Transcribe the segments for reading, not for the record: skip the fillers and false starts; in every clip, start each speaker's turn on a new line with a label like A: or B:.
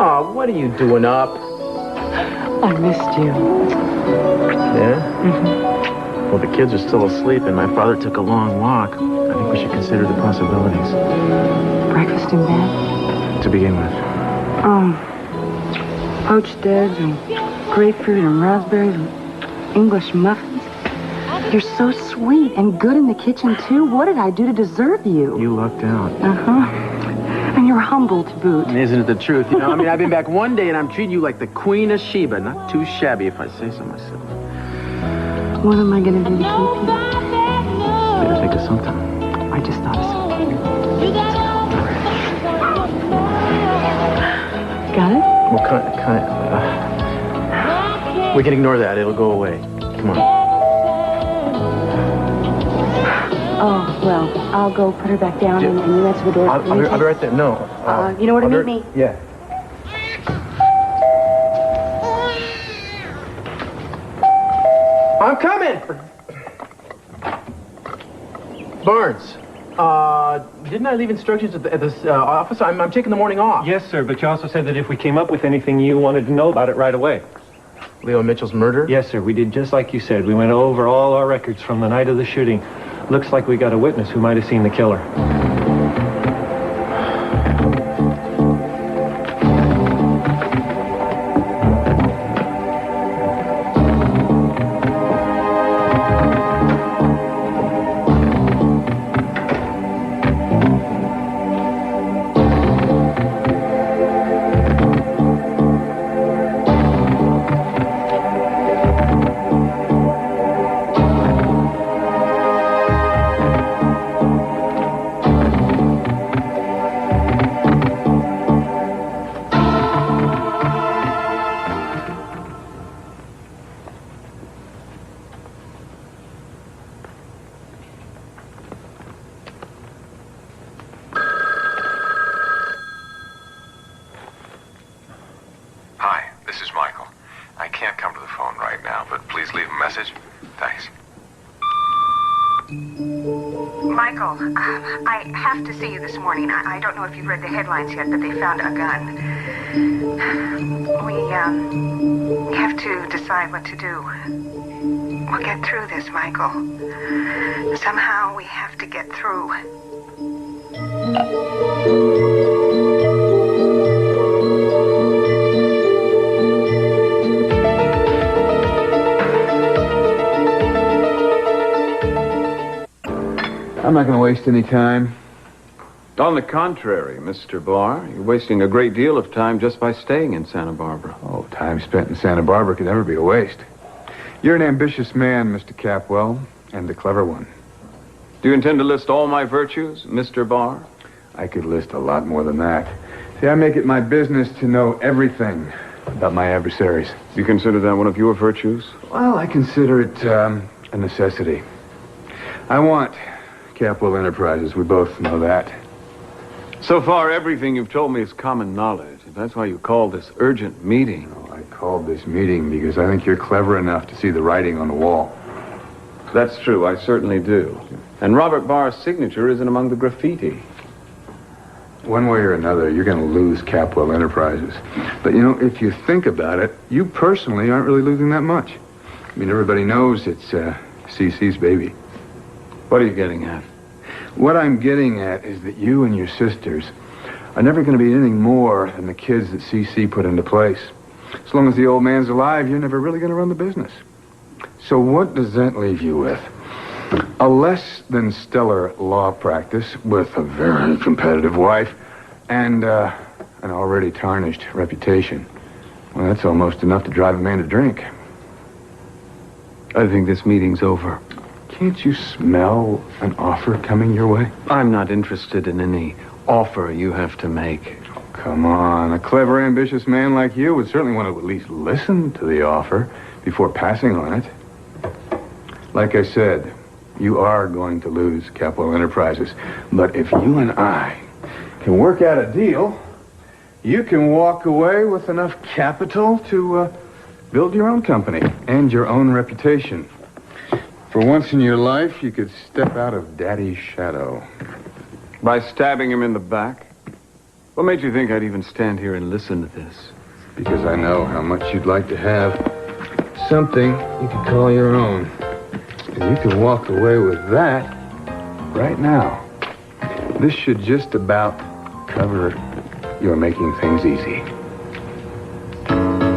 A: Oh, what are you doing up?
B: I missed you.
A: Yeah? Mm-hmm. Well, the kids are still asleep, and my father took a long walk. I think we should consider the possibilities.
B: Breakfast in bed?
A: To begin with.
B: Poached eggs and grapefruit and raspberries and English muffins. You're so sweet and good in the kitchen, too. What did I do to deserve you?
A: You lucked out.
B: And you're humble to boot.
A: Isn't it the truth? You know, I mean, I've been back one day, and I'm treating you like the Queen of Sheba. Not too shabby, if I say so myself.
B: What am I going to do to keep you?
A: Better think of something.
B: I just thought of something. Got it?
A: Well, we can ignore that. It'll go away. Come on.
B: Oh, well, I'll go put her back down and you answer the door.
A: I'll be right there. No.
B: You know where to meet me?
A: Yeah. I'm coming! Barnes, didn't I leave instructions at the office? I'm taking the morning off.
C: Yes, sir, but you also said that if we came up with anything, you wanted to know about it right away.
A: Leo Mitchell's murder?
C: Yes, sir, we did just like you said. We went over all our records from the night of the shooting. Looks like we got a witness who might have seen the killer.
D: I don't know if you've read the headlines yet, but they found a gun. We have to decide what to do. We'll get through this, Michael. Somehow we have to get through.
E: I'm not going to waste any time. On the contrary, Mr. Barr, you're wasting a great deal of time just by staying in Santa Barbara.
F: Oh, time spent in Santa Barbara could never be a waste. You're an ambitious man, Mr. Capwell, and a clever one.
E: Do you intend to list all my virtues, Mr. Barr?
F: I could list a lot more than that. See, I make it my business to know everything about my adversaries.
E: You consider that one of your virtues?
F: Well, I consider it a necessity. I want Capwell Enterprises. We both know that.
E: So far, everything you've told me is common knowledge. That's why you called this urgent meeting.
F: Oh, I called this meeting because I think you're clever enough to see the writing on the wall.
E: That's true, I certainly do. And Robert Barr's signature isn't among the graffiti.
F: One way or another, you're going to lose Capwell Enterprises. But, you know, if you think about it, you personally aren't really losing that much. I mean, everybody knows it's CC's baby.
E: What are you getting at?
F: What I'm getting at is that you and your sisters are never going to be anything more than the kids that CC put into place. As long as the old man's alive, you're never really going to run the business. So what does that leave you with? A less than stellar law practice with a very competitive wife and an already tarnished reputation. Well, that's almost enough to drive a man to drink.
E: I think this meeting's over.
F: Can't you smell an offer coming your way?
E: I'm not interested in any offer you have to make.
F: Oh, come on. A clever, ambitious man like you would certainly want to at least listen to the offer before passing on it. Like I said, you are going to lose Capwell Enterprises. But if you and I can work out a deal, you can walk away with enough capital to build your own company and your own reputation. For once in your life, you could step out of Daddy's shadow.
E: By stabbing him in the back? What made you think I'd even stand here and listen to this?
F: Because I know how much you'd like to have something you could call your own. And you can walk away with that right now. This should just about cover your making things easy.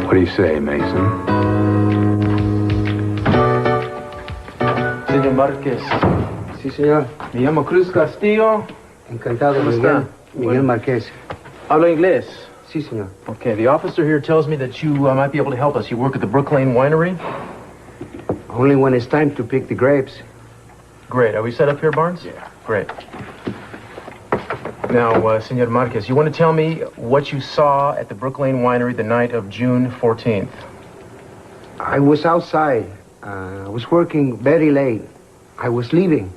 F: What do you say, Mason?
A: Señor Márquez,
G: Sí, señor.
A: me llamo Cruz Castillo.
G: Encantado,
A: ¿Cómo
G: Miguel.
A: está?
G: Miguel Márquez.
A: Hablo inglés.
G: Sí, señor.
A: Okay, the officer here tells me that you might be able to help us. You work at the Brooklyn Winery?
G: Only when it's time to pick the grapes.
A: Great. Are we set up here, Barnes? Yeah. Great. Now, Senor Marquez, you want to tell me what you saw at the Brooklyn Winery the night of June 14th?
G: I was outside. I was working very late. I was leaving.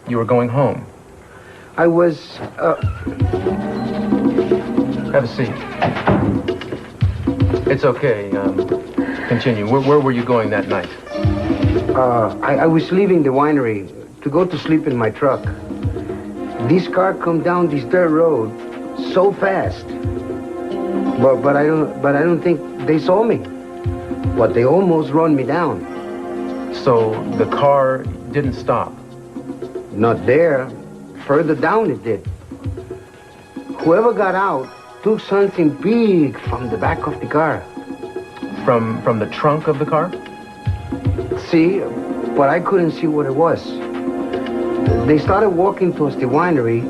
A: You were going home.
G: I was,
A: Have a seat. It's okay. Continue. Where were you going that night?
G: I was leaving the winery to go to sleep in my truck. This car come down this dirt road so fast. But I don't think they saw me. But they almost run me down.
A: So the car didn't stop.
G: Not there. Further down it did. Whoever got out took something big from the back of the car.
A: From the trunk of the car?
G: See, but I couldn't see what it was. They started walking towards the winery,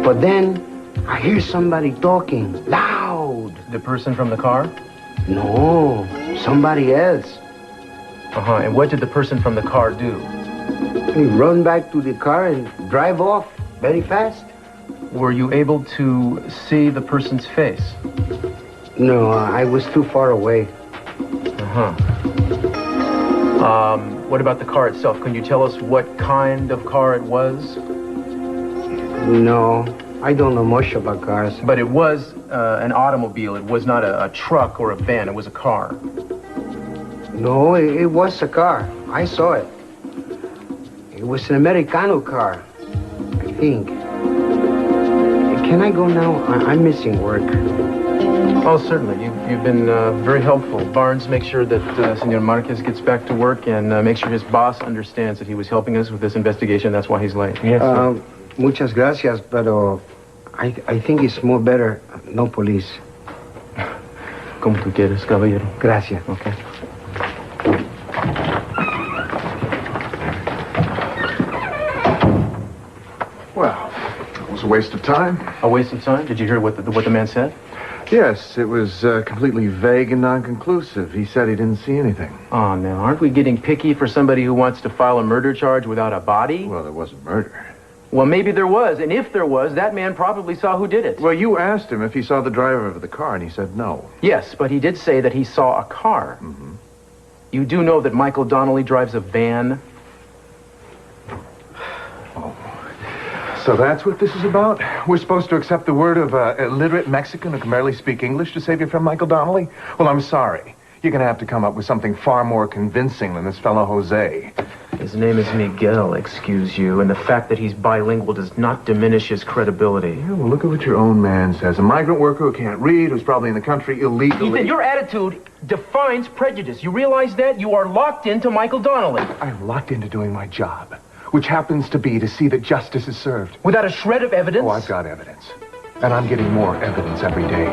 G: but then I hear somebody talking loud.
A: The person from the car?
G: No, somebody else.
A: Uh-huh. And what did the person from the car do?
G: He run back to the car and drive off very fast.
A: Were you able to see the person's face?
G: No, I was too far away.
A: Uh-huh. What about the car itself? Can you tell us what kind of car it was?
G: No, I don't know much about cars.
A: But it was an automobile. It was not a truck or a van. It was a car.
G: No, it was a car. I saw it. It was an Americano car, I think. Can I go now? I'm missing work.
A: Oh, certainly. You've been very helpful. Barnes, make sure that Senor Marquez gets back to work and make sure his boss understands that he was helping us with this investigation. That's why he's late.
C: Yes, sir.
G: Muchas gracias, pero I think it's more better no police.
A: Como tú quieres, caballero.
G: Gracias.
A: Okay.
F: Well, it was a waste of time.
A: A waste of time? Did you hear what the man said?
H: Yes, it was completely vague and non-conclusive. He said he didn't see anything.
A: Oh, now, aren't we getting picky for somebody who wants to file a murder charge without a body?
H: Well, there wasn't murder.
A: Well, maybe there was, and if there was, that man probably saw who did it.
H: Well, you asked him if he saw the driver of the car, and he said no.
A: Yes, but he did say that he saw a car.
H: Mm-hmm.
A: You do know that Michael Donnelly drives a van?
H: So that's what this is about? We're supposed to accept the word of an illiterate Mexican who can barely speak English to save your friend Michael Donnelly? Well, I'm sorry. You're going to have to come up with something far more convincing than this fellow Jose.
A: His name is Miguel, excuse you, and the fact that he's bilingual does not diminish his credibility.
H: Yeah, well, look at what your own man says. A migrant worker who can't read, who's probably in the country illegally.
A: Ethan, your attitude defines prejudice. You realize that? You are locked into Michael Donnelly.
H: I'm locked into doing my job, which happens to be to see that justice is served.
A: Without a shred of evidence?
H: Oh, I've got evidence. And I'm getting more evidence every day.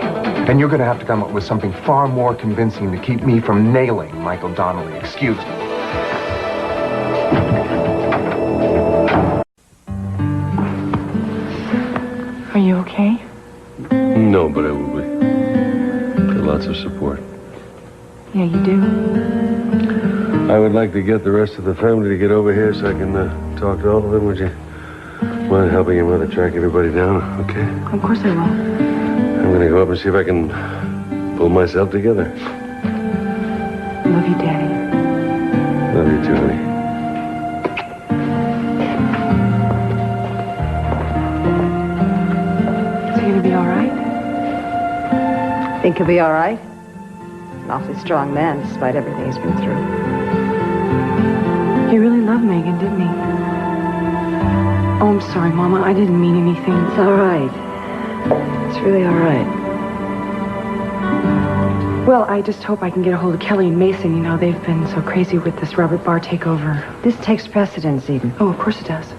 H: And you're going to have to come up with something far more convincing to keep me from nailing Michael Donnelly. Excuse me.
B: Are you okay?
I: No, but I will be. Got lots of support.
B: Yeah, you do.
I: I would like to get the rest of the family to get over here so I can talk to all of them. Would you mind helping your mother track everybody down, okay?
B: Of course I will.
I: I'm going to go up and see if I can pull myself together.
B: Love you, Daddy.
I: Love you too, honey.
B: Is he gonna be all right?
J: Think he'll be all right? An awfully strong man, despite everything he's been through.
B: He really loved Megan, didn't he? Oh, I'm sorry, Mama. I didn't mean anything.
J: It's all right. It's really all right.
B: Well, I just hope I can get a hold of Kelly and Mason. You know, they've been so crazy with this Robert Barr takeover.
J: This takes precedence, Eden.
B: Oh, of course it does.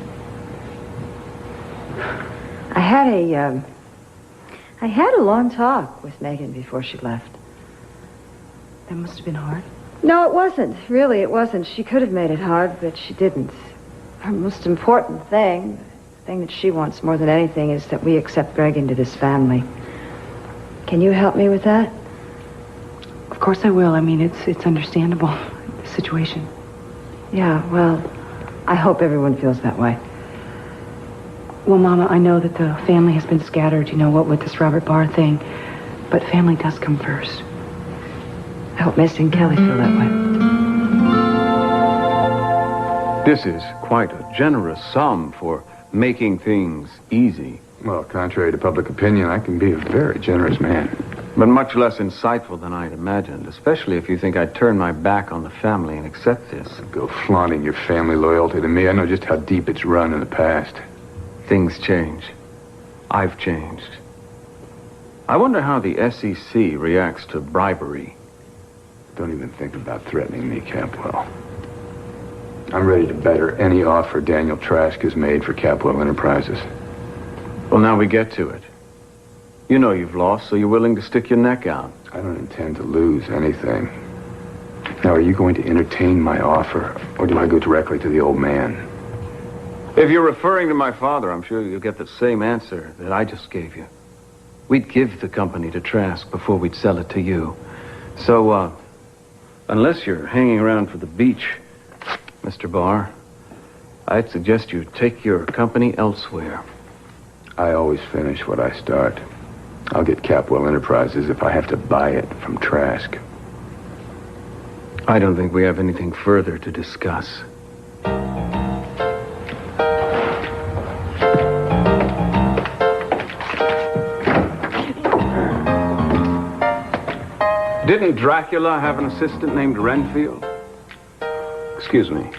J: I had a long talk with Megan before she left.
B: That must have been hard.
J: No, it wasn't. Really, it wasn't. She could have made it hard, but she didn't. Her most important thing, the thing that she wants more than anything, is that we accept Greg into this family. Can you help me with that?
B: Of course I will. I mean, it's understandable, the situation.
J: Yeah, well, I hope everyone feels that way.
B: Well, Mama, I know that the family has been scattered, you know, what with this Robert Barr thing. But family does come first.
J: I hope Mason and Kelly feel that way.
E: This is quite a generous sum for making things easy.
F: Well, contrary to public opinion, I can be a very generous man.
E: But much less insightful than I'd imagined, especially if you think I'd turn my back on the family and accept this.
F: Go flaunting your family loyalty to me. I know just how deep it's run in the past.
E: Things change. I've changed. I wonder how the SEC reacts to bribery.
F: Don't even think about threatening me, Capwell. I'm ready to better any offer Daniel Trask has made for Capwell Enterprises.
E: Well, now we get to it. You know you've lost, so you're willing to stick your neck out.
F: I don't intend to lose anything. Now, are you going to entertain my offer, or do I go directly to the old man?
E: If you're referring to my father, I'm sure you'll get the same answer that I just gave you. We'd give the company to Trask before we'd sell it to you. So, unless you're hanging around for the beach, Mr. Barr, I'd suggest you take your company elsewhere.
F: I always finish what I start. I'll get Capwell Enterprises if I have to buy it from Trask.
E: I don't think we have anything further to discuss. Didn't Dracula have an assistant named Renfield? Excuse me.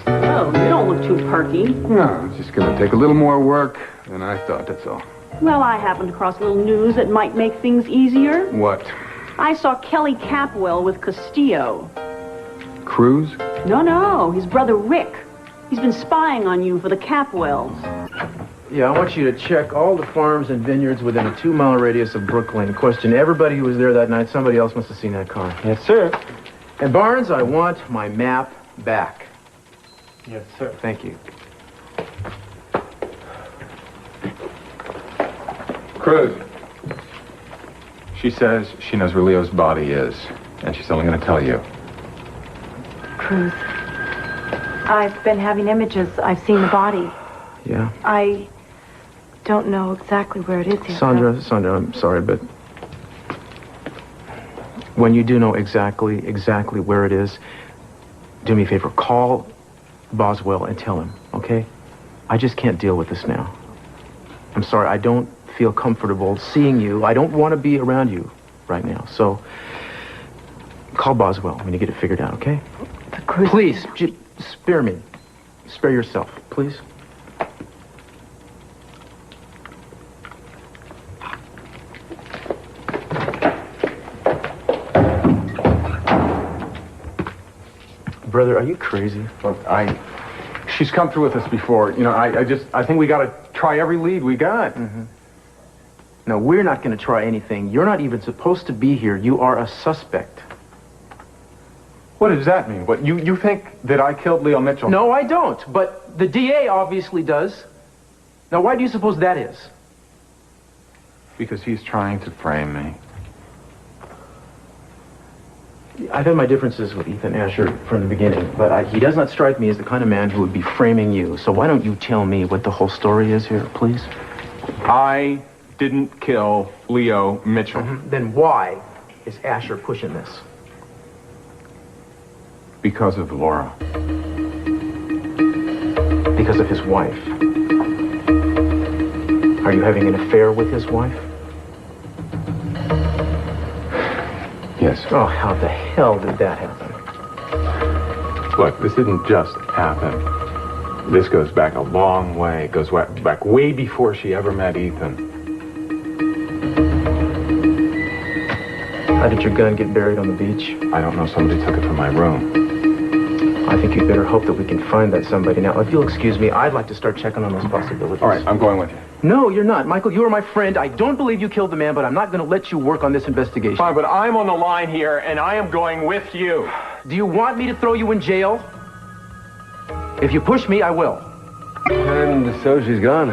K: Oh, you don't look too perky.
F: No, it's just going to take a little more work than I thought, that's all.
K: Well, I happened across a little news that might make things easier.
F: What?
K: I saw Kelly Capwell with Castillo.
F: Cruz?
K: No, his brother Rick. He's been spying on you for the Capwells.
A: Yeah, I want you to check all the farms and vineyards within a 2-mile radius of Brooklyn. Question everybody who was there that night. Somebody else must have seen that car.
C: Yes, sir.
A: And Barnes, I want my map back.
C: Yes, sir.
A: Thank you.
H: Cruz. She says she knows where Leo's body is, and she's only going to tell you.
B: Cruz, I've been having images. I've seen the body.
A: Yeah?
B: I don't know exactly where it is yet.
A: Sandra, I'm sorry, but when you do know exactly where it is, do me a favor, call Boswell and tell him, okay? I just can't deal with this now. I'm sorry, I don't feel comfortable seeing you. I don't want to be around you right now, so call Boswell when you get it figured out, okay? Please, spare me. Spare yourself, please. Brother, are you crazy?
H: Look, she's come through with us before. You know, I think we got to try every lead we got.
A: Mm-hmm. No, we're not going to try anything. You're not even supposed to be here. You are a suspect.
H: What does that mean? What, you think that I killed Leo Mitchell?
A: No, I don't. But the DA obviously does. Now, why do you suppose that is?
H: Because he's trying to frame me.
A: I've had my differences with Ethan Asher from the beginning, but he does not strike me as the kind of man who would be framing you. So why don't you tell me what the whole story is here, please?
H: I didn't kill Leo Mitchell.
A: Mm-hmm. Then why is Asher pushing this?
H: Because of Laura.
A: Because of his wife. Are you having an affair with his wife?
H: Yes.
A: Oh, how the hell did that happen?
H: Look, this didn't just happen. This goes back a long way. It goes back way before she ever met Ethan.
A: How did your gun get buried on the beach?
H: I don't know. Somebody took it from my room.
A: I think you'd better hope that we can find that somebody. Now, if you'll excuse me, I'd like to start checking on those possibilities.
H: All right, I'm going with you.
A: No, you're not. Michael, you are my friend. I don't believe you killed the man, but I'm not going to let you work on this investigation.
H: Fine, but I'm on the line here, and I am going with you.
A: Do you want me to throw you in jail? If you push me, I will.
I: And so she's gone.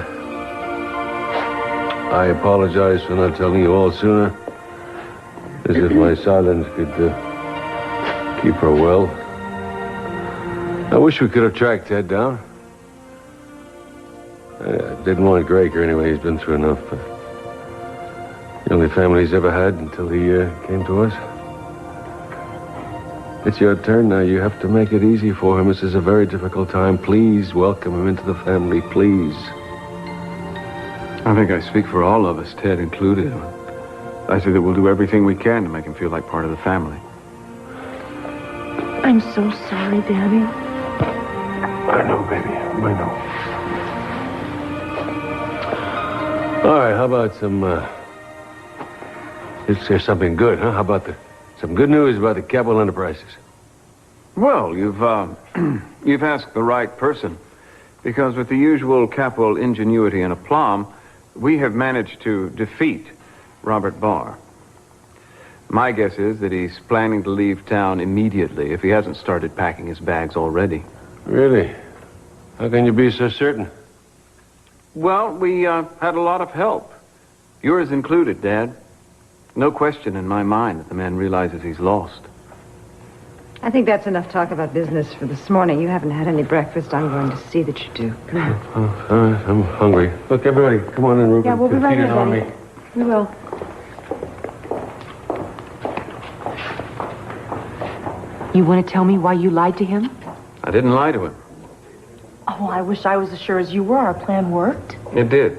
I: I apologize for not telling you all sooner. As if my silence could keep her well. I wish we could have tracked Ted down. I didn't want Gregor anyway. He's been through enough. The only family he's ever had until he came to us. It's your turn now. You have to make it easy for him. This is a very difficult time. Please welcome him into the family, please.
E: I think I speak for all of us, Ted included. I say that we'll do everything we can to make him feel like part of the family.
B: I'm so sorry, Daddy.
H: I know, baby. I know.
I: All right, how about some, let's hear something good, huh? How about some good news about the Capital Enterprises?
E: Well, you've asked the right person. Because with the usual Capel ingenuity and aplomb, we have managed to defeat Robert Barr. My guess is that he's planning to leave town immediately if he hasn't started packing his bags already.
I: Really? How can you be so certain?
E: Well, we had a lot of help. Yours included, Dad. No question in my mind that the man realizes he's lost.
J: I think that's enough talk about business for this morning. You haven't had any breakfast. I'm going to see that you do. Come on.
I: I'm hungry. Look, everybody, come on in, Rupert.
J: Yeah, we'll be right
I: Feed it
J: here,
I: on
J: Daddy.
I: me.
J: We will.
B: You want to tell me why you lied to him?
E: I didn't lie to him.
K: Oh, I wish I was as sure as you were. Our plan worked.
E: It did.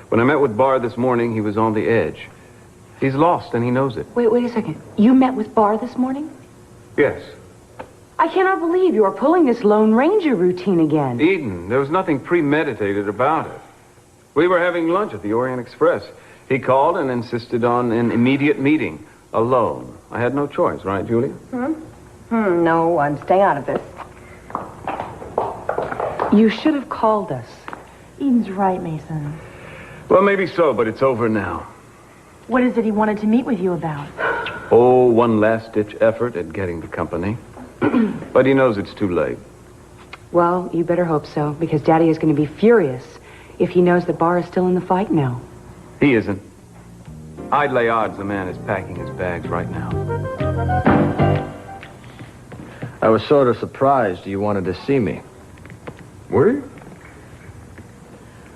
E: When I met with Barr this morning, he was on the edge. He's lost, and he knows it.
B: Wait a second. You met with Barr this morning?
E: Yes.
B: I cannot believe you are pulling this Lone Ranger routine again.
E: Eden, there was nothing premeditated about it. We were having lunch at the Orient Express. He called and insisted on an immediate meeting, alone. I had no choice, right, Julia?
K: No, I'm staying out of this.
B: You should have called us.
K: Eden's right, Mason.
E: Well, maybe so, but it's over now.
K: What is it he wanted to meet with you about?
E: Oh, one last-ditch effort at getting the company. But he knows it's too late.
B: Well, you better hope so, because Daddy is going to be furious if he knows that Barr is still in the fight now.
E: He isn't. I'd lay odds the man is packing his bags right now.
L: I was sort of surprised you wanted to see me.
H: Were you?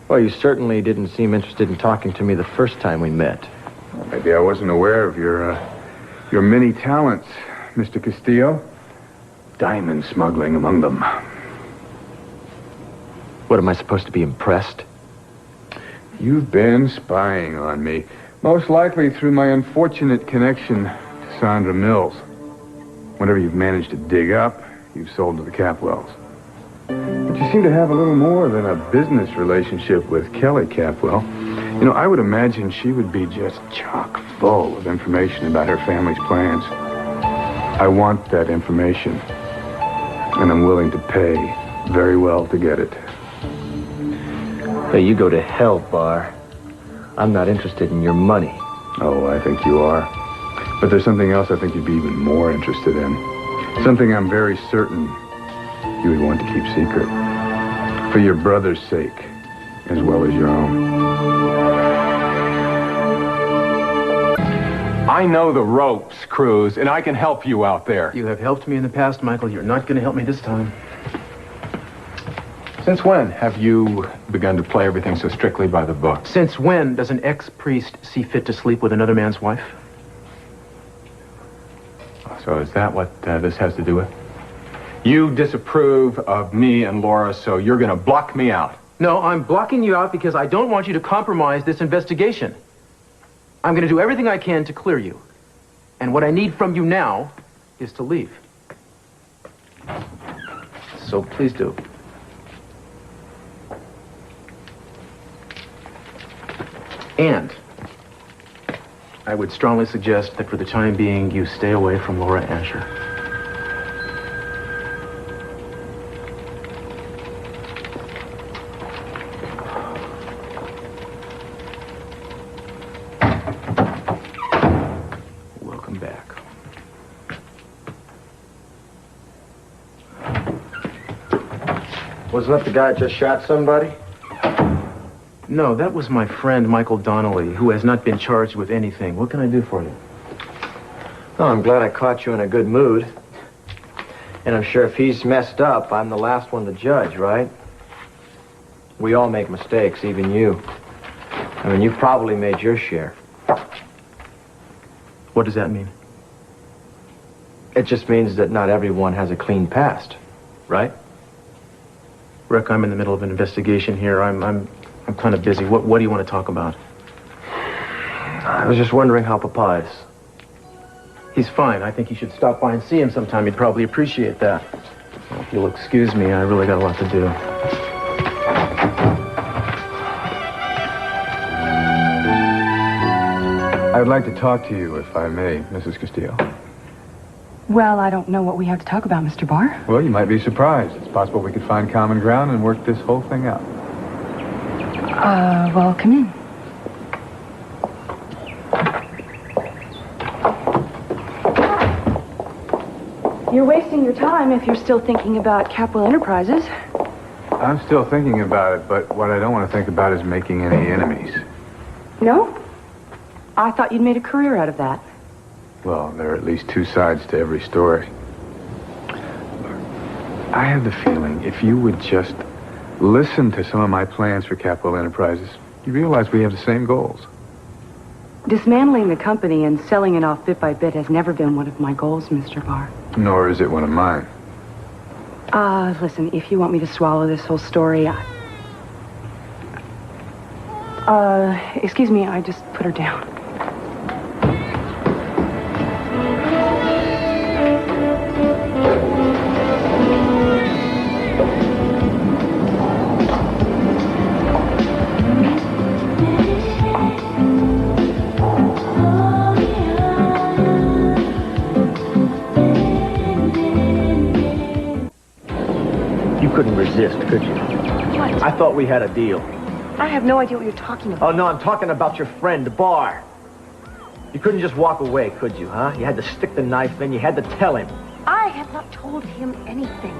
L: Well, you certainly didn't seem interested in talking to me the first time we met.
F: Well, maybe I wasn't aware of your many talents, Mr. Castillo. Diamond smuggling among them.
L: What, am I supposed to be impressed?
F: You've been spying on me. Most likely through my unfortunate connection to Sandra Mills. Whatever you've managed to dig up, you've sold to the Capwells. But you seem to have a little more than a business relationship with Kelly Capwell. You know, I would imagine she would be just chock full of information about her family's plans. I want that information, and I'm willing to pay very well to get it.
L: Hey, you go to hell, Barr. I'm not interested in your money.
F: Oh, I think you are. But there's something else I think you'd be even more interested in. Something I'm very certain you would want to keep secret. For your brother's sake, as well as your own.
H: I know the ropes, Cruz, and I can help you out there.
A: You have helped me in the past, Michael. You're not going to help me this time.
H: Since when have you begun to play everything so strictly by the book?
A: Since when does an ex-priest see fit to sleep with another man's wife?
H: So is that what this has to do with? You disapprove of me and Laura, so you're going to block me out.
A: No, I'm blocking you out because I don't want you to compromise this investigation. I'm going to do everything I can to clear you. And what I need from you now is to leave. So please do. And I would strongly suggest that for the time being, you stay away from Laura Asher. Welcome back.
L: Wasn't that the guy that just shot somebody?
A: No, that was my friend Michael Donnelly, who has not been charged with anything. What can I do for you?
L: Oh, I'm glad I caught you in a good mood. And I'm sure if he's messed up, I'm the last one to judge, right? We all make mistakes, even you. I mean, you've probably made your share.
A: What does that mean?
L: It just means that not everyone has a clean past, right?
A: Rick, I'm in the middle of an investigation here. I'm kind of busy. What do you want to talk about?
L: I was just wondering how Papa is.
A: He's fine. I think you should stop by and see him sometime. He'd probably appreciate that. Well, if you'll excuse me, I really got a lot to do.
F: I'd like to talk to you, if I may, Mrs. Castillo.
B: Well, I don't know what we have to talk about, Mr. Barr.
F: Well, you might be surprised. It's possible we could find common ground and work this whole thing out.
B: Well, come in. You're wasting your time if you're still thinking about Capwell Enterprises.
F: I'm still thinking about it, but what I don't want to think about is making any enemies.
B: No? I thought you'd made a career out of that.
F: Well, there are at least two sides to every story. I have the feeling if you would just listen to some of my plans for Capwell Enterprises, you realize we have the same goals.
B: Dismantling the company and selling it off bit by bit has never been one of my goals, Mr. Barr.
F: Nor is it one of mine.
B: Listen, if you want me to swallow this whole story, excuse me, I just put her down.
L: Couldn't resist, could you?
B: What?
L: I thought we had a deal.
B: I have no idea what you're talking about.
L: Oh, no, I'm talking about your friend, Barr. You couldn't just walk away, could you, huh? You had to stick the knife in. You had to tell him.
B: I have not told him anything.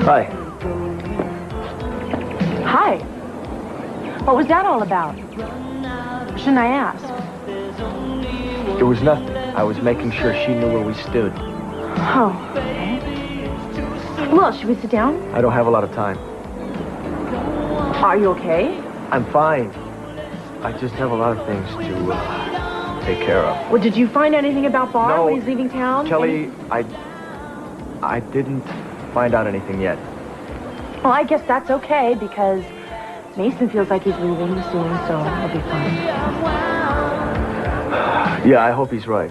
L: Hi.
B: Hi. What was that all about? Shouldn't I ask?
L: It was nothing. I was making sure she knew where we stood.
B: Oh, okay. Well, should we sit down?
L: I don't have a lot of time.
B: Are you okay?
L: I'm fine. I just have a lot of things to take care of.
B: Well, did you find anything about Barr
L: No,
B: when he's leaving town?
L: Kelly, I didn't find out anything yet.
B: Well, I guess that's okay, because Mason feels like he's leaving soon, so I'll be fine.
L: Yeah, I hope he's right.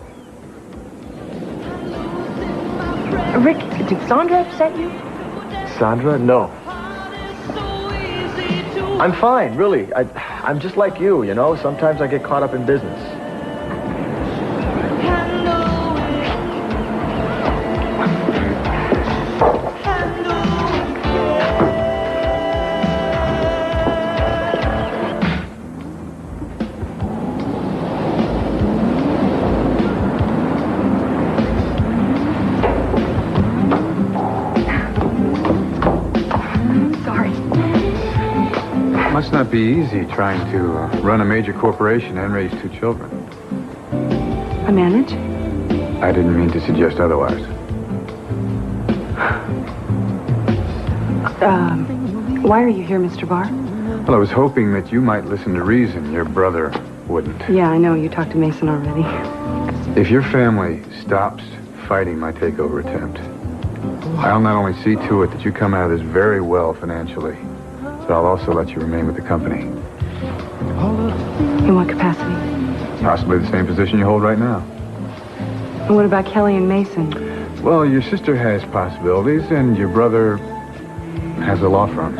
B: Rick, did Sandra upset you?
L: Sandra? No. I'm fine, really. I'm just like you, you know? Sometimes I get caught up in business.
F: Must not be easy trying to run a major corporation and raise two children.
B: I manage.
F: I didn't mean to suggest otherwise.
B: Why are you here, Mr. Barr?
F: Well, I was hoping that you might listen to reason. Your brother wouldn't.
B: Yeah, I know. You talked to Mason already.
F: If your family stops fighting my takeover attempt, I'll not only see to it that you come out of this very well financially, but I'll also let you remain with the company.
B: In what capacity?
F: Possibly the same position you hold right now.
B: And what about Kelly and Mason?
F: Well, your sister has possibilities, and your brother has a law firm.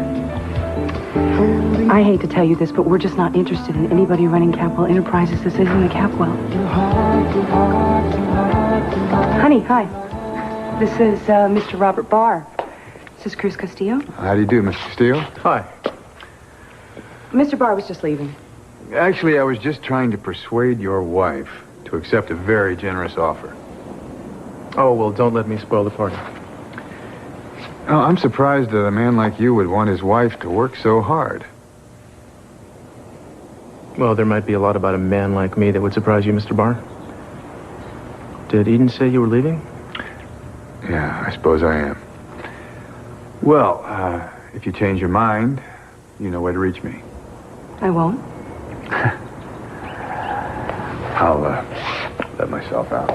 B: I hate to tell you this, but we're just not interested in anybody running Capwell Enterprises. This isn't the Capwell. Honey, hi. This is Mr. Robert Barr. This is Cruz Castillo.
F: How do you do, Mr. Castillo?
A: Hi.
B: Mr. Barr was just leaving.
F: Actually, I was just trying to persuade your wife to accept a very generous offer.
A: Oh, well, don't let me spoil the party.
F: Oh, I'm surprised that a man like you would want his wife to work so hard.
A: Well, there might be a lot about a man like me that would surprise you, Mr. Barr. Did Eden say you were leaving?
F: Yeah, I suppose I am. Well, if you change your mind, you know where to reach me.
B: I won't.
F: I'll let myself out.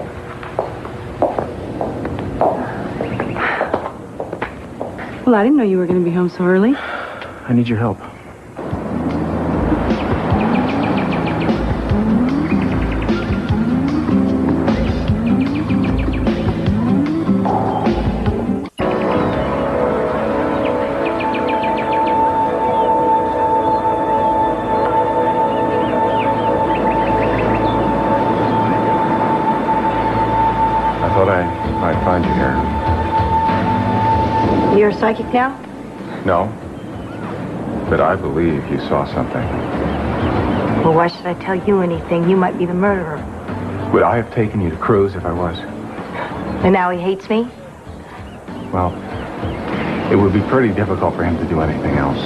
B: Well, I didn't know you were going to be home so early.
A: I need your help.
F: I thought I might find you here.
J: You're psychic now?
F: No. But I believe you saw something.
J: Well, why should I tell you anything? You might be the murderer.
F: Would I have taken you to Cruz if I was?
J: And now he hates me?
F: Well, it would be pretty difficult for him to do anything else.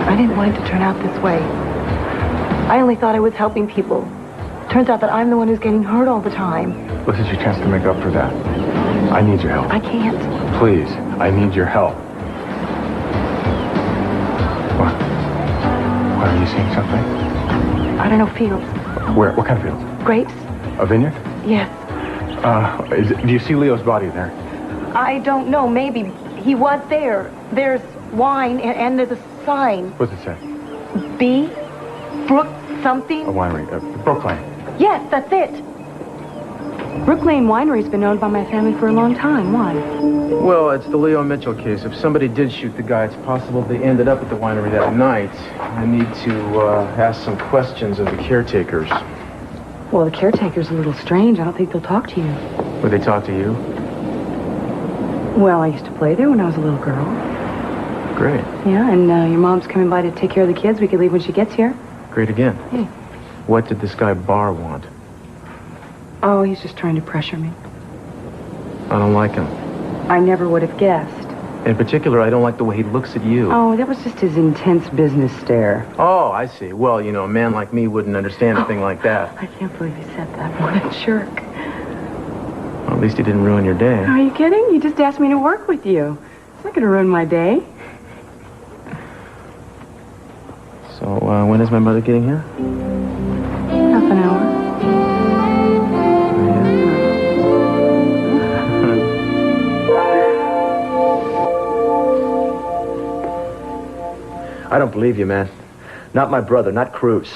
J: I didn't want it to turn out this way. I only thought I was helping people. Turns out that I'm the one who's getting hurt all the time.
F: This is your chance to make up for that. I need your help.
J: I can't.
F: Please, I need your help. What? What, are you seeing something?
J: I don't know, fields.
F: Where? What kind of fields?
J: Grapes?
F: A vineyard?
J: Yes.
F: Do you see Leo's body there?
J: I don't know, maybe. He was there. There's wine and there's a sign.
F: What's it say?
J: B? Brook something?
F: A winery. Brooklyn.
J: Yes, that's it.
B: Brook Lane Winery's been owned by my family for a long time. Why?
A: Well, it's the Leo Mitchell case. If somebody did shoot the guy, it's possible they ended up at the winery that night. I need to ask some questions of the caretakers.
B: Well, the caretaker's a little strange. I don't think they'll talk to you.
A: Would they talk to you?
B: Well, I used to play there when I was a little girl.
A: Great.
B: Yeah, and your mom's coming by to take care of the kids. We could leave when she gets here.
A: Great again.
B: Yeah.
A: What did this guy Barr want?
B: Oh, he's just trying to pressure me.
A: I don't like him.
B: I never would have guessed.
A: In particular, I don't like the way he looks at you.
B: Oh, that was just his intense business stare.
A: Oh, I see. Well, you know, a man like me wouldn't understand a thing like that.
B: I can't believe you said that. What a jerk.
A: Well, at least he didn't ruin your day.
B: Are you kidding? You just asked me to work with you. It's not going to ruin my day.
A: So, when is my mother getting here?
B: Half an hour.
L: I don't believe you, man. Not my brother, not Cruz.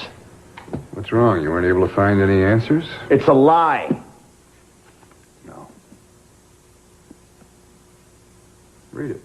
F: What's wrong? You weren't able to find any answers?
L: It's a lie.
F: No. Read it.